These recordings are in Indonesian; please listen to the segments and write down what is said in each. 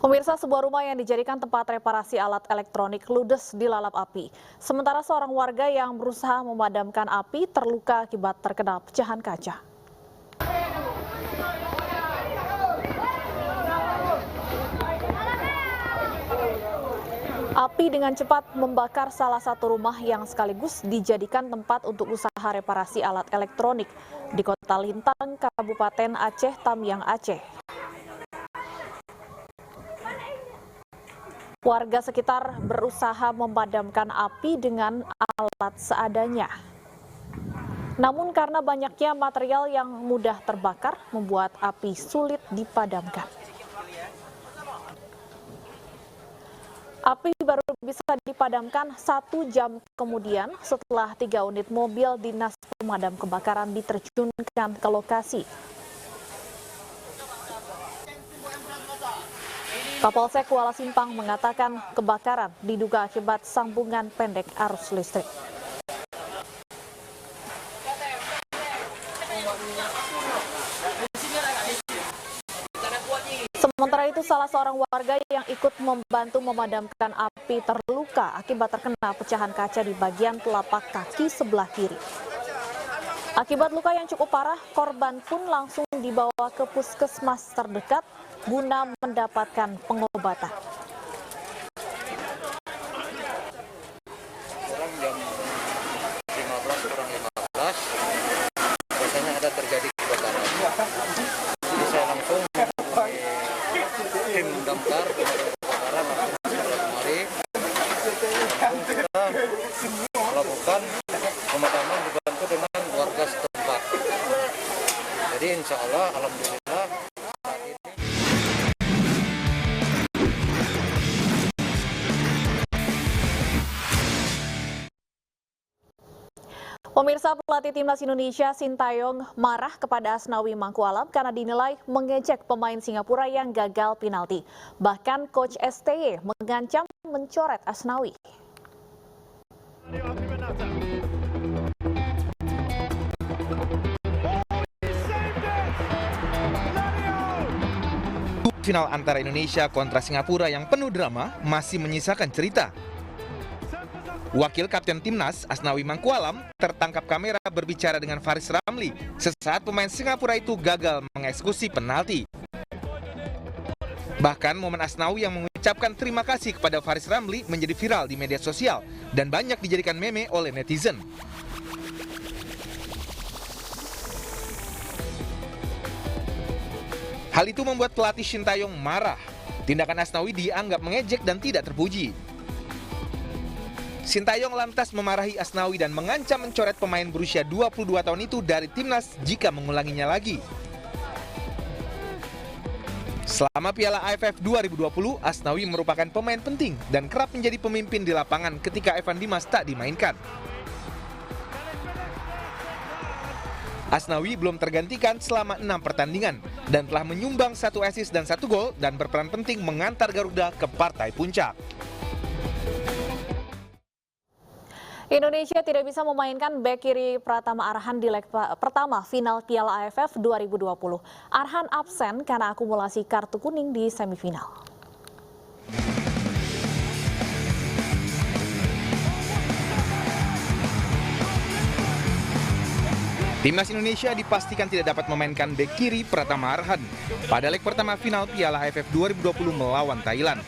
Pemirsa, sebuah rumah yang dijadikan tempat reparasi alat elektronik ludes dilalap api. Sementara seorang warga yang berusaha memadamkan api terluka akibat terkena pecahan kaca. Api dengan cepat membakar salah satu rumah yang sekaligus dijadikan tempat untuk usaha reparasi alat elektronik di Kota Lintang, Kabupaten Aceh, Tamiang, Aceh. Warga sekitar berusaha memadamkan api dengan alat seadanya. Namun karena banyaknya material yang mudah terbakar, membuat api sulit dipadamkan. Api baru bisa dipadamkan 1 jam kemudian setelah 3 unit mobil dinas pemadam kebakaran diterjunkan ke lokasi. Kapolsek Kuala Simpang mengatakan kebakaran diduga akibat sambungan pendek arus listrik. Sementara itu, salah seorang warga yang ikut membantu memadamkan api terluka akibat terkena pecahan kaca di bagian telapak kaki sebelah kiri. Akibat luka yang cukup parah, korban pun langsung dibawa ke puskesmas terdekat guna mendapatkan pengobatan. Jam 15 biasanya ada terjadi kebakaran. Jadi saya langsung menghubungi tim damkar kebakaran langsung kemari. Kita melakukan pemadaman dibantu dengan warga setempat. Jadi insya Allah, alhamdulillah. Pemirsa, pelatih Timnas Indonesia Sintayong marah kepada Asnawi Mangkualam karena dinilai mengejek pemain Singapura yang gagal penalti. Bahkan Coach STY mengancam mencoret Asnawi. Final antara Indonesia kontra Singapura yang penuh drama masih menyisakan cerita. Wakil Kapten Timnas, Asnawi Mangkualam, tertangkap kamera berbicara dengan Faris Ramli sesaat pemain Singapura itu gagal mengeksekusi penalti. Bahkan momen Asnawi yang mengucapkan terima kasih kepada Faris Ramli menjadi viral di media sosial dan banyak dijadikan meme oleh netizen. Hal itu membuat pelatih Sintayong marah. Tindakan Asnawi dianggap mengejek dan tidak terpuji. Sintayong lantas memarahi Asnawi dan mengancam mencoret pemain berusia 22 tahun itu dari timnas jika mengulanginya lagi. Selama Piala AFF 2020, Asnawi merupakan pemain penting dan kerap menjadi pemimpin di lapangan ketika Evan Dimas tak dimainkan. Asnawi belum tergantikan selama 6 pertandingan dan telah menyumbang 1 assist dan 1 gol dan berperan penting mengantar Garuda ke partai puncak. Indonesia tidak bisa memainkan bek kiri Pratama Arhan di leg pertama final Piala AFF 2020. Arhan absen karena akumulasi kartu kuning di semifinal. Timnas Indonesia dipastikan tidak dapat memainkan bek kiri Pratama Arhan pada leg pertama final Piala AFF 2020 melawan Thailand.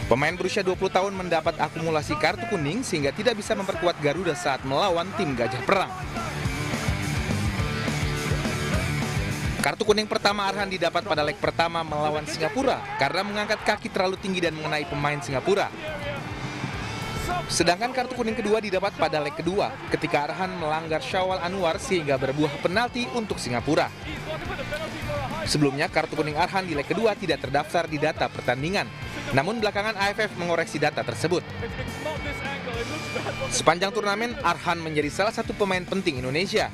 Pemain berusia 20 tahun mendapat akumulasi kartu kuning sehingga tidak bisa memperkuat Garuda saat melawan tim Gajah Perang. Kartu kuning pertama Arhan didapat pada leg pertama melawan Singapura karena mengangkat kaki terlalu tinggi dan mengenai pemain Singapura. Sedangkan kartu kuning kedua didapat pada leg kedua ketika Arhan melanggar Syawal Anwar sehingga berbuah penalti untuk Singapura. Sebelumnya kartu kuning Arhan di leg kedua tidak terdaftar di data pertandingan. Namun belakangan AFF mengoreksi data tersebut. Sepanjang turnamen, Arhan menjadi salah satu pemain penting Indonesia.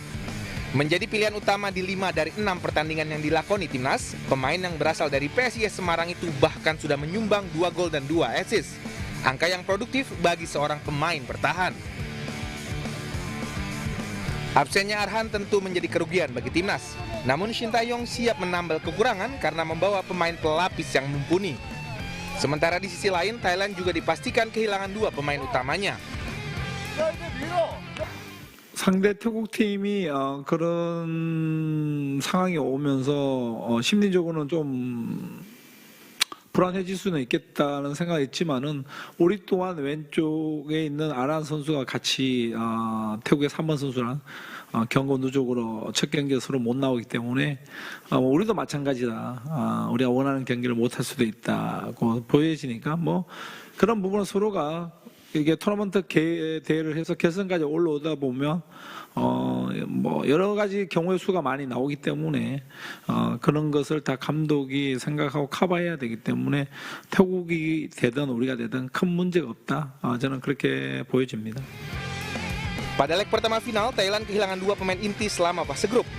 Menjadi pilihan utama di 5 dari 6 pertandingan yang dilakoni timnas, pemain yang berasal dari PSIS Semarang itu bahkan sudah menyumbang 2 gol dan 2 assist. Angka yang produktif bagi seorang pemain bertahan. Absennya Arhan tentu menjadi kerugian bagi timnas. Namun Shin Tae-yong siap menambal kekurangan karena membawa pemain pelapis yang mumpuni. Sementara di sisi lain, Thailand juga dipastikan kehilangan 2 pemain utamanya. 상대 태국 팀이 그런 상황이 오면서 심리적으로는 좀 불안해질 수는 있겠다는 생각이 있지만은 우리 또한 왼쪽에 있는 아란 선수가 같이 태국의 3번 선수랑 경고 누적으로 첫 경기에 서로 못 나오기 때문에 우리도 마찬가지다. 우리가 원하는 경기를 못할 수도 있다고 보여지니까 뭐 그런 부분은 서로가 이게 토너먼트 대회를 해서 결승까지 올라오다 보면 뭐 여러 가지 경우의 수가 많이 나오기 때문에 그런 것을 다 감독이 생각하고 커버해야 되기 때문에 태국이 되든 우리가 되든 큰 문제가 없다. 저는 그렇게 보여집니다. Pada leg pertama final, Thailand kehilangan 2 pemain inti selama fase grup.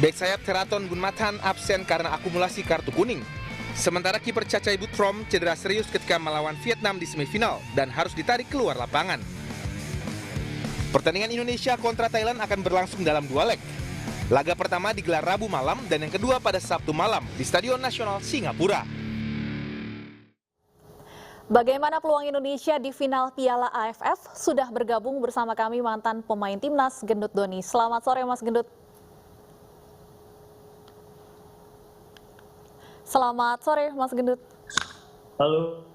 Bek sayap Theraton Bunmathan absen karena akumulasi kartu kuning. Sementara kiper Chachai Butrom cedera serius ketika melawan Vietnam di semifinal dan harus ditarik keluar lapangan. Pertandingan Indonesia kontra Thailand akan berlangsung dalam 2 leg. Laga pertama digelar Rabu malam dan yang kedua pada Sabtu malam di Stadion Nasional Singapura. Bagaimana peluang Indonesia di final Piala AFF? Sudah bergabung bersama kami mantan pemain timnas Gendut Doni. Selamat sore Mas Gendut. Selamat sore Mas Gendut. Halo.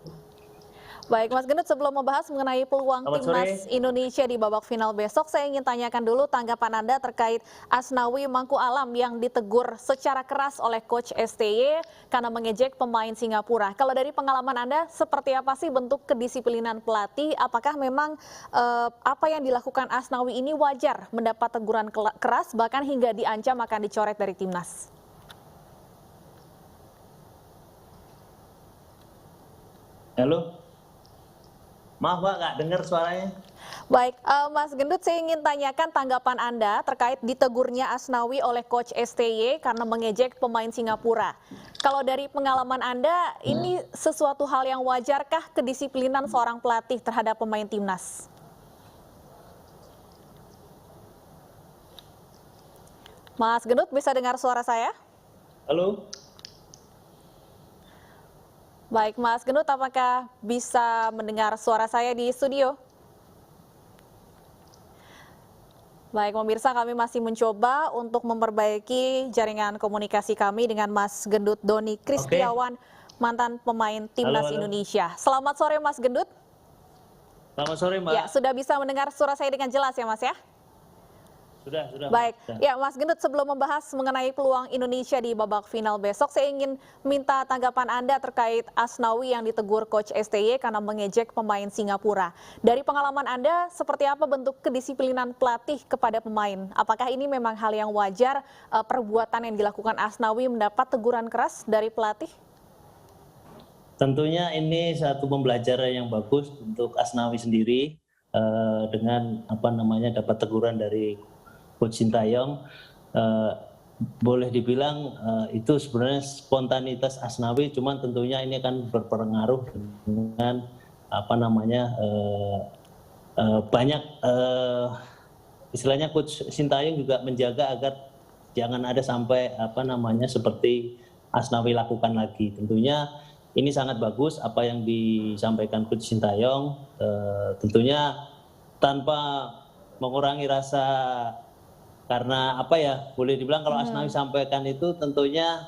Baik Mas Gendut, sebelum membahas mengenai peluang timnas Indonesia di babak final besok, saya ingin tanyakan dulu tanggapan Anda terkait Asnawi Mangku Alam yang ditegur secara keras oleh Coach STY karena mengejek pemain Singapura. Kalau dari pengalaman Anda, seperti apa sih bentuk kedisiplinan pelatih? Apakah memang apa yang dilakukan Asnawi ini wajar mendapat teguran keras bahkan hingga diancam akan dicoret dari timnas? Halo. Maaf Mbak, nggak dengar suaranya. Baik, Mas Gendut, saya ingin tanyakan tanggapan Anda terkait ditegurnya Asnawi oleh Coach STY karena mengejek pemain Singapura. Kalau dari pengalaman Anda, ini sesuatu hal yang wajarkah kedisiplinan seorang pelatih terhadap pemain timnas? Mas Gendut, bisa dengar suara saya? Halo. Baik, Mas Gendut, apakah bisa mendengar suara saya di studio? Baik, pemirsa, kami masih mencoba untuk memperbaiki jaringan komunikasi kami dengan Mas Gendut Doni Kristiawan, mantan pemain timnas Indonesia. Selamat sore, Mas Gendut. Selamat sore, Mbak. Ya, sudah bisa mendengar suara saya dengan jelas ya, Mas ya? Sudah. Baik, Sudah. ya Mas Gendut, sebelum membahas mengenai peluang Indonesia di babak final besok, saya ingin minta tanggapan Anda terkait Asnawi yang ditegur Coach STY karena mengejek pemain Singapura. Dari pengalaman Anda, seperti apa bentuk kedisiplinan pelatih kepada pemain? Apakah ini memang hal yang wajar, perbuatan yang dilakukan Asnawi mendapat teguran keras dari pelatih? Tentunya ini satu pembelajaran yang bagus untuk Asnawi sendiri dengan dapat teguran dari Coach Shin Tae-yong. Boleh dibilang itu sebenarnya spontanitas Asnawi, cuman tentunya ini akan berpengaruh dengan banyak istilahnya Coach Shin Tae-yong juga menjaga agar jangan ada sampai seperti Asnawi lakukan lagi. Tentunya ini sangat bagus apa yang disampaikan Coach Shin Tae-yong, tentunya tanpa mengurangi rasa. Karena boleh dibilang kalau Asnawi sampaikan itu tentunya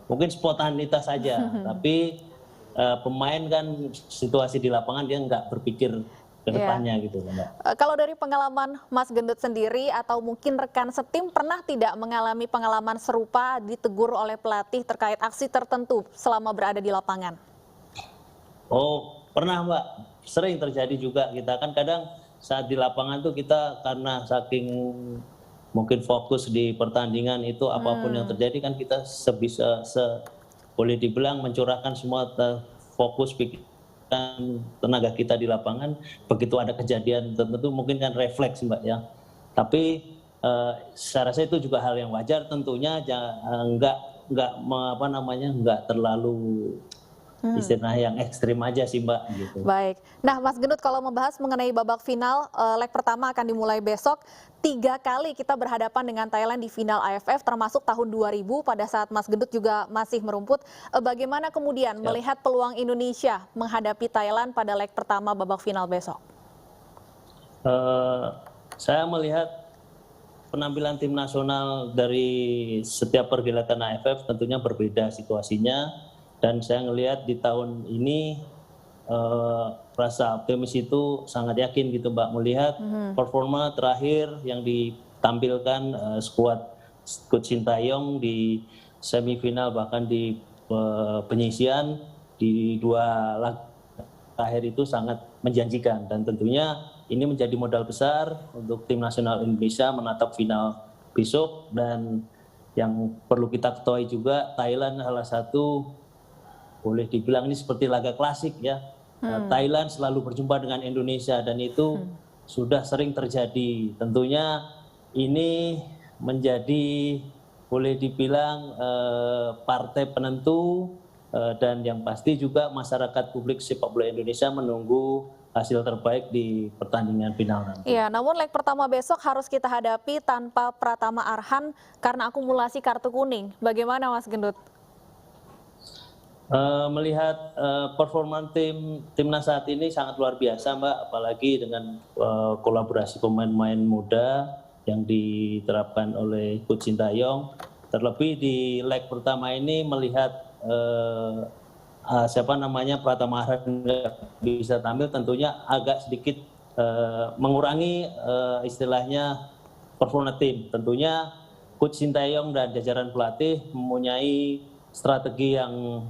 mungkin spontanitas saja, tapi pemain kan situasi di lapangan dia nggak berpikir ke depannya gitu, Mbak. Kalau dari pengalaman Mas Gendut sendiri atau mungkin rekan setim pernah tidak mengalami pengalaman serupa ditegur oleh pelatih terkait aksi tertentu selama berada di lapangan? Oh, pernah Mbak, sering terjadi juga. Kita kan kadang saat di lapangan tuh kita karena saking mungkin fokus di pertandingan itu apapun yang terjadi kan kita boleh dibilang mencurahkan semua fokus pikiran tenaga kita di lapangan. Begitu ada kejadian tertentu mungkin kan refleks Mbak ya. Tapi saya rasa itu juga hal yang wajar, tentunya nggak terlalu istilah yang ekstrim aja sih Mbak gitu. Baik. Nah, Mas Gendut, kalau membahas mengenai babak final, leg pertama akan dimulai besok. 3 kali kita berhadapan dengan Thailand di final AFF, termasuk tahun 2000 pada saat Mas Gendut juga masih merumput. Bagaimana kemudian melihat peluang Indonesia menghadapi Thailand pada leg pertama babak final besok? Saya melihat penampilan tim nasional dari setiap perhelatan AFF tentunya berbeda situasinya. Dan saya melihat di tahun ini rasa optimis itu sangat yakin gitu Mbak, melihat performa terakhir yang ditampilkan skuad Coach Sintayong di semifinal bahkan di penyisian di 2 laga terakhir itu sangat menjanjikan, dan tentunya ini menjadi modal besar untuk tim nasional Indonesia menatap final besok. Dan yang perlu kita ketahui juga, Thailand salah satu boleh dibilang ini seperti laga klasik ya. Thailand selalu berjumpa dengan Indonesia dan itu sudah sering terjadi. Tentunya ini menjadi boleh dibilang partai penentu, dan yang pasti juga masyarakat publik sepak bola Indonesia menunggu hasil terbaik di pertandingan final nanti. Iya, namun leg pertama besok harus kita hadapi tanpa Pratama Arhan karena akumulasi kartu kuning. Bagaimana Mas Gendut? Melihat performa timnas saat ini sangat luar biasa Mbak, apalagi dengan kolaborasi pemain-pemain muda yang diterapkan oleh Coach Sintayong. Terlebih di leg pertama ini melihat Pratama Arhan nggak bisa tampil, tentunya agak sedikit mengurangi istilahnya performa tim. Tentunya Coach Sintayong dan jajaran pelatih mempunyai strategi yang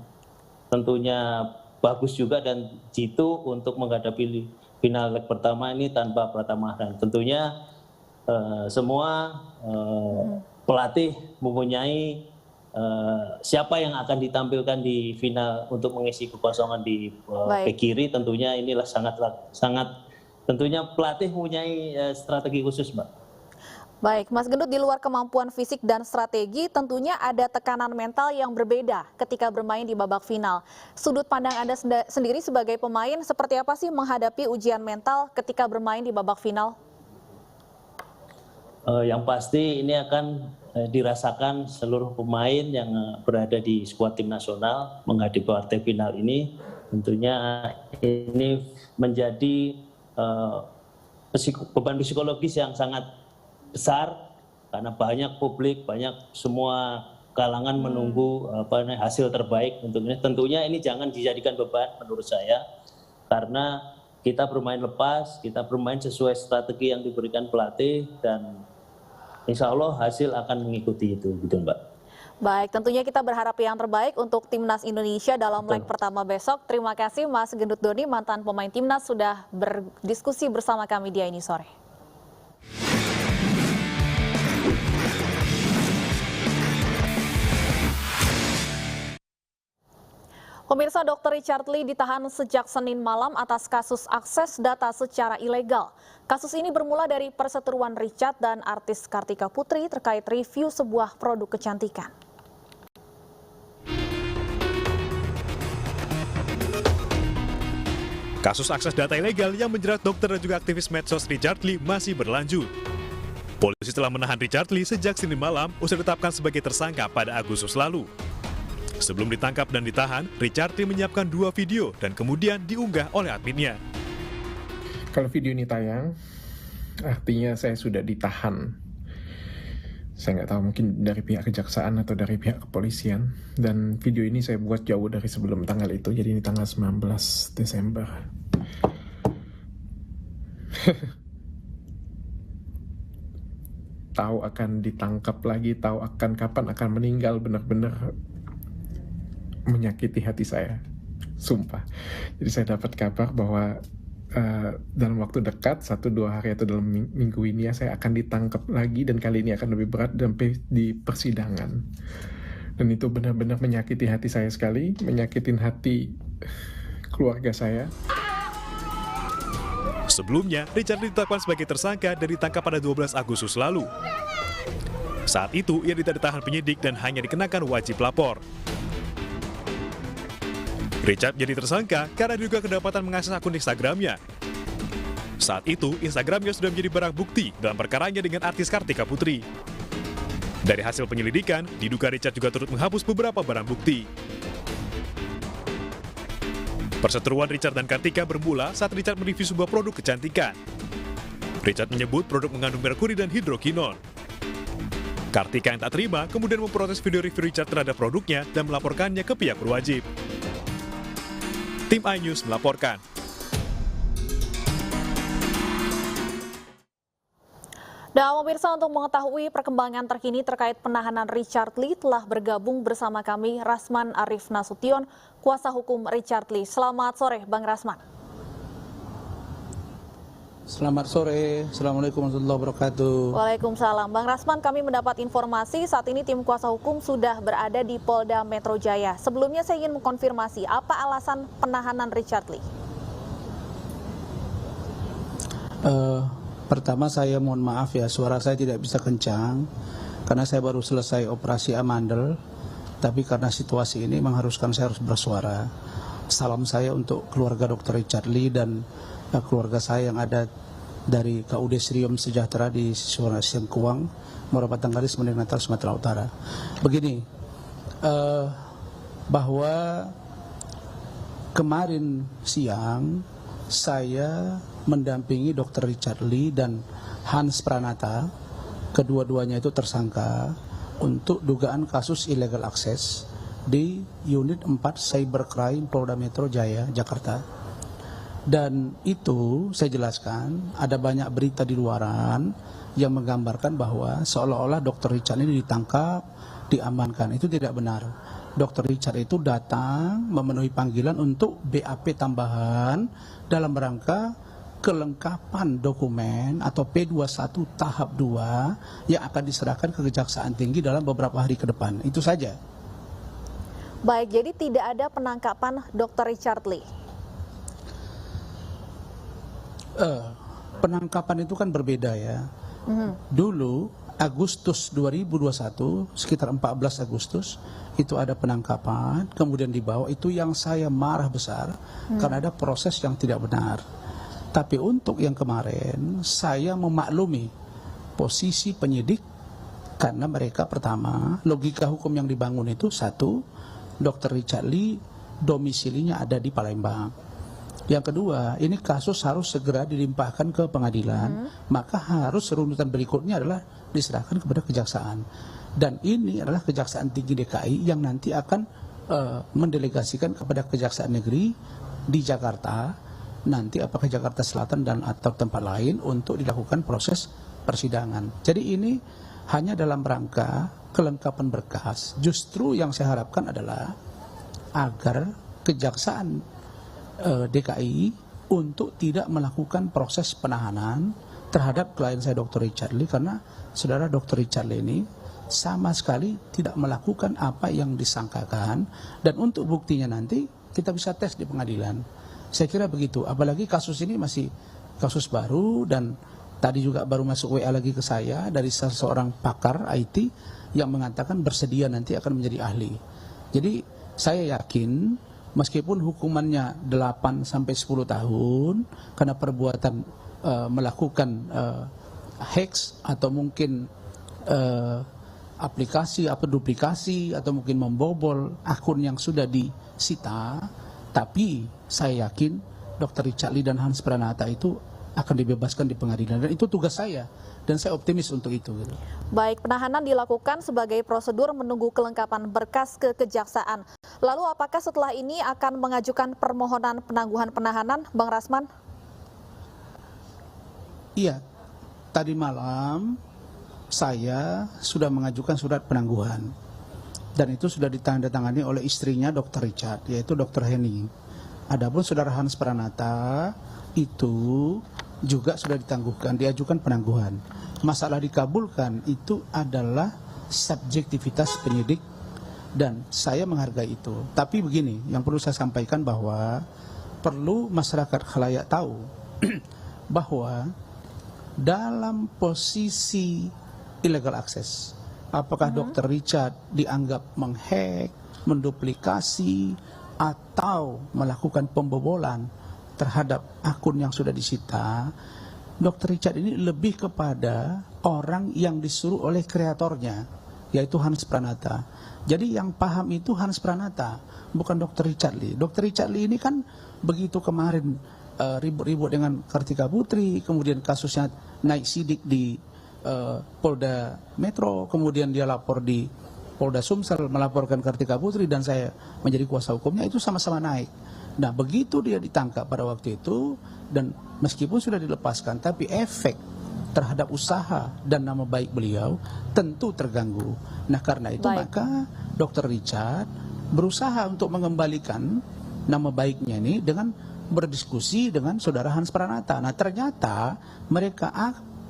tentunya bagus juga dan jitu untuk menghadapi final leg pertama ini tanpa Pratama Arhan. Tentunya semua pelatih mempunyai siapa yang akan ditampilkan di final untuk mengisi kekosongan di bek kiri. Tentunya inilah sangat tentunya pelatih mempunyai strategi khusus Mbak. Baik, Mas Gendut, di luar kemampuan fisik dan strategi, tentunya ada tekanan mental yang berbeda ketika bermain di babak final. Sudut pandang Anda sendiri sebagai pemain, seperti apa sih menghadapi ujian mental ketika bermain di babak final? Yang pasti ini akan dirasakan seluruh pemain yang berada di skuad tim nasional menghadapi partai final ini. Tentunya ini menjadi beban psikologis yang sangat besar karena banyak publik, banyak semua kalangan menunggu hasil terbaik untuk ini. Tentunya ini jangan dijadikan beban menurut saya, karena kita bermain lepas, kita bermain sesuai strategi yang diberikan pelatih, dan insya Allah hasil akan mengikuti itu gitu Mbak. Baik, tentunya kita berharap yang terbaik untuk Timnas Indonesia dalam leg pertama besok. Terima kasih Mas Gendut Doni, mantan pemain Timnas, sudah berdiskusi bersama kami di ini sore. Pemirsa, Dr. Richard Lee ditahan sejak Senin malam atas kasus akses data secara ilegal. Kasus ini bermula dari perseteruan Richard dan artis Kartika Putri terkait review sebuah produk kecantikan. Kasus akses data ilegal yang menjerat dokter dan juga aktivis medsos Richard Lee masih berlanjut. Polisi telah menahan Richard Lee sejak Senin malam usai ditetapkan sebagai tersangka pada Agustus lalu. Sebelum ditangkap dan ditahan, Richard Lee menyiapkan 2 video dan kemudian diunggah oleh adminnya. Kalau video ini tayang, artinya saya sudah ditahan. Saya nggak tahu, mungkin dari pihak kejaksaan atau dari pihak kepolisian. Dan video ini saya buat jauh dari sebelum tanggal itu, jadi ini tanggal 19 Desember. Tahu akan ditangkap lagi, tahu akan kapan akan meninggal, benar-benar menyakiti hati saya, sumpah. Jadi saya dapat kabar bahwa dalam waktu dekat, 1-2 hari atau dalam minggu ini saya akan ditangkap lagi, dan kali ini akan lebih berat sampai di persidangan. Dan itu benar-benar menyakiti hati saya sekali, menyakitin hati keluarga saya. Sebelumnya, Richard ditetapkan sebagai tersangka dan ditangkap pada 12 Agustus lalu. Saat itu, ia tidak ditahan penyidik dan hanya dikenakan wajib lapor. Richard jadi tersangka karena diduga kedapatan mengakses akun Instagramnya. Saat itu, Instagramnya sudah menjadi barang bukti dalam perkaranya dengan artis Kartika Putri. Dari hasil penyelidikan, diduga Richard juga turut menghapus beberapa barang bukti. Perseteruan Richard dan Kartika bermula saat Richard mereview sebuah produk kecantikan. Richard menyebut produk mengandung merkuri dan hidrokinon. Kartika yang tak terima kemudian memprotes video review Richard terhadap produknya dan melaporkannya ke pihak berwajib. Tim iNews melaporkan. Dan pemirsa, untuk mengetahui perkembangan terkini terkait penahanan Richard Lee telah bergabung bersama kami Rasman Arif Nasution, kuasa hukum Richard Lee. Selamat sore, Bang Rasman. Selamat sore, Assalamualaikum warahmatullahi wabarakatuh. Waalaikumsalam. Bang Rasman, kami mendapat informasi saat ini tim kuasa hukum sudah berada di Polda Metro Jaya. Sebelumnya saya ingin mengkonfirmasi, apa alasan penahanan Richard Lee? Pertama saya mohon maaf ya, suara saya tidak bisa kencang karena saya baru selesai operasi amandel, tapi karena situasi ini mengharuskan saya harus bersuara. Salam saya untuk keluarga Dr. Richard Lee dan keluarga saya yang ada dari KUD Srium Sejahtera di Sengkuang, Muara Batanggaris, Mending Natal, Sumatera Utara. Begini, bahwa kemarin siang saya mendampingi Dr. Richard Lee dan Hans Pranata, kedua-duanya itu tersangka untuk dugaan kasus illegal access di Unit 4 Cybercrime Polda Metro Jaya, Jakarta. Dan itu saya jelaskan, ada banyak berita di luaran yang menggambarkan bahwa seolah-olah Dr. Richard ini ditangkap, diamankan. Itu tidak benar. Dr. Richard itu datang memenuhi panggilan untuk BAP tambahan dalam rangka kelengkapan dokumen atau P21 tahap 2 yang akan diserahkan ke Kejaksaan Tinggi dalam beberapa hari ke depan. Itu saja. Baik, jadi tidak ada penangkapan Dr. Richard Lee. Penangkapan itu kan berbeda ya. Dulu Agustus 2021, sekitar 14 Agustus, itu ada penangkapan, kemudian dibawa, itu yang saya marah besar karena ada proses yang tidak benar. Tapi untuk yang kemarin, saya memaklumi posisi penyidik karena mereka pertama, logika hukum yang dibangun itu satu, Dr. Richard Lee domisilinya ada di Palembang. Yang kedua, ini kasus harus segera dilimpahkan ke pengadilan, maka harus runutan berikutnya adalah diserahkan kepada kejaksaan. Dan ini adalah Kejaksaan Tinggi DKI yang nanti akan mendelegasikan kepada Kejaksaan Negeri di Jakarta, nanti apakah Jakarta Selatan dan atau tempat lain untuk dilakukan proses persidangan. Jadi ini hanya dalam rangka kelengkapan berkas. Justru yang saya harapkan adalah agar Kejaksaan DKI untuk tidak melakukan proses penahanan terhadap klien saya Dr. Richard Lee, karena saudara Dr. Richard Lee ini sama sekali tidak melakukan apa yang disangkakan, dan untuk buktinya nanti kita bisa tes di pengadilan. Saya kira begitu, apalagi kasus ini masih kasus baru, dan tadi juga baru masuk WA lagi ke saya dari seseorang pakar IT yang mengatakan bersedia nanti akan menjadi ahli. Jadi saya yakin meskipun hukumannya 8 sampai 10 tahun karena perbuatan melakukan hoax atau mungkin aplikasi atau duplikasi atau mungkin membobol akun yang sudah disita, tapi saya yakin Dr. Richard Lee dan Hans Pranata itu akan dibebaskan di pengadilan, dan itu tugas saya dan saya optimis untuk itu. Baik, penahanan dilakukan sebagai prosedur menunggu kelengkapan berkas ke kejaksaan. Lalu apakah setelah ini akan mengajukan permohonan penangguhan penahanan, Bang Rasman? Iya, tadi malam saya sudah mengajukan surat penangguhan dan itu sudah ditandatangani oleh istrinya Dr. Richard, yaitu Dr. Henning. Adapun saudara Hans Pranata itu juga sudah ditangguhkan, diajukan penangguhan. Masalah dikabulkan itu adalah subjektivitas penyidik dan saya menghargai itu. Tapi begini, yang perlu saya sampaikan bahwa perlu masyarakat khalayak tahu bahwa dalam posisi illegal access, apakah Dr. Richard dianggap menghack, menduplikasi, atau melakukan pembobolan terhadap akun yang sudah disita, Dr. Richard ini lebih kepada orang yang disuruh oleh kreatornya, yaitu Hans Pranata. Jadi yang paham itu Hans Pranata, bukan Dr. Richard Lee. Dr. Richard Lee ini kan begitu kemarin ribut-ribut dengan Kartika Putri, kemudian kasusnya naik sidik di Polda Metro, kemudian dia lapor di Polda Sumsel melaporkan Kartika Putri dan saya menjadi kuasa hukumnya, itu sama-sama naik. Nah, begitu dia ditangkap pada waktu itu dan meskipun sudah dilepaskan, tapi efek terhadap usaha dan nama baik beliau tentu terganggu. Nah, karena itu maka Dr. Richard berusaha untuk mengembalikan nama baiknya ini dengan berdiskusi dengan saudara Hans Pranata. Nah, ternyata mereka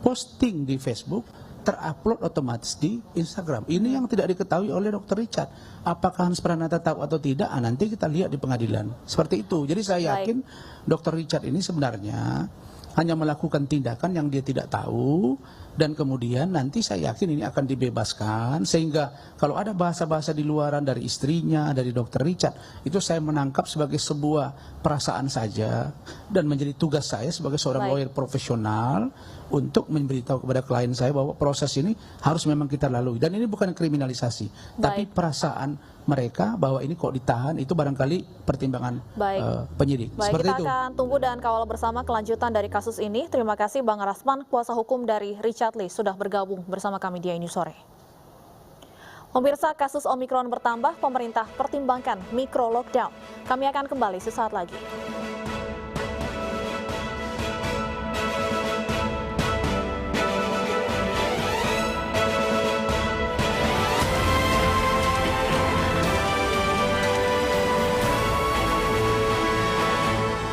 posting di Facebook terupload otomatis di Instagram. Ini yang tidak diketahui oleh Dr. Richard. Apakah Hans Pranata tahu atau tidak? Nanti kita lihat di pengadilan. Seperti itu. Jadi saya yakin Dr. Richard ini sebenarnya hanya melakukan tindakan yang dia tidak tahu, dan kemudian nanti saya yakin ini akan dibebaskan, sehingga kalau ada bahasa-bahasa di luaran dari istrinya, dari Dr. Richard, itu saya menangkap sebagai sebuah perasaan saja, dan menjadi tugas saya sebagai seorang lawyer profesional untuk memberitahu kepada klien saya bahwa proses ini harus memang kita lalui, dan ini bukan kriminalisasi, tapi perasaan mereka bahwa ini kok ditahan, itu barangkali pertimbangan penyidik. Seperti kita itu. Akan tunggu dan kawal bersama kelanjutan dari kasus ini. Terima kasih Bang Rasman, kuasa hukum dari Richard Lee, sudah bergabung bersama kami di News Sore. Pemirsa, kasus Omikron bertambah, pemerintah pertimbangkan mikro lockdown. Kami akan kembali sesaat lagi.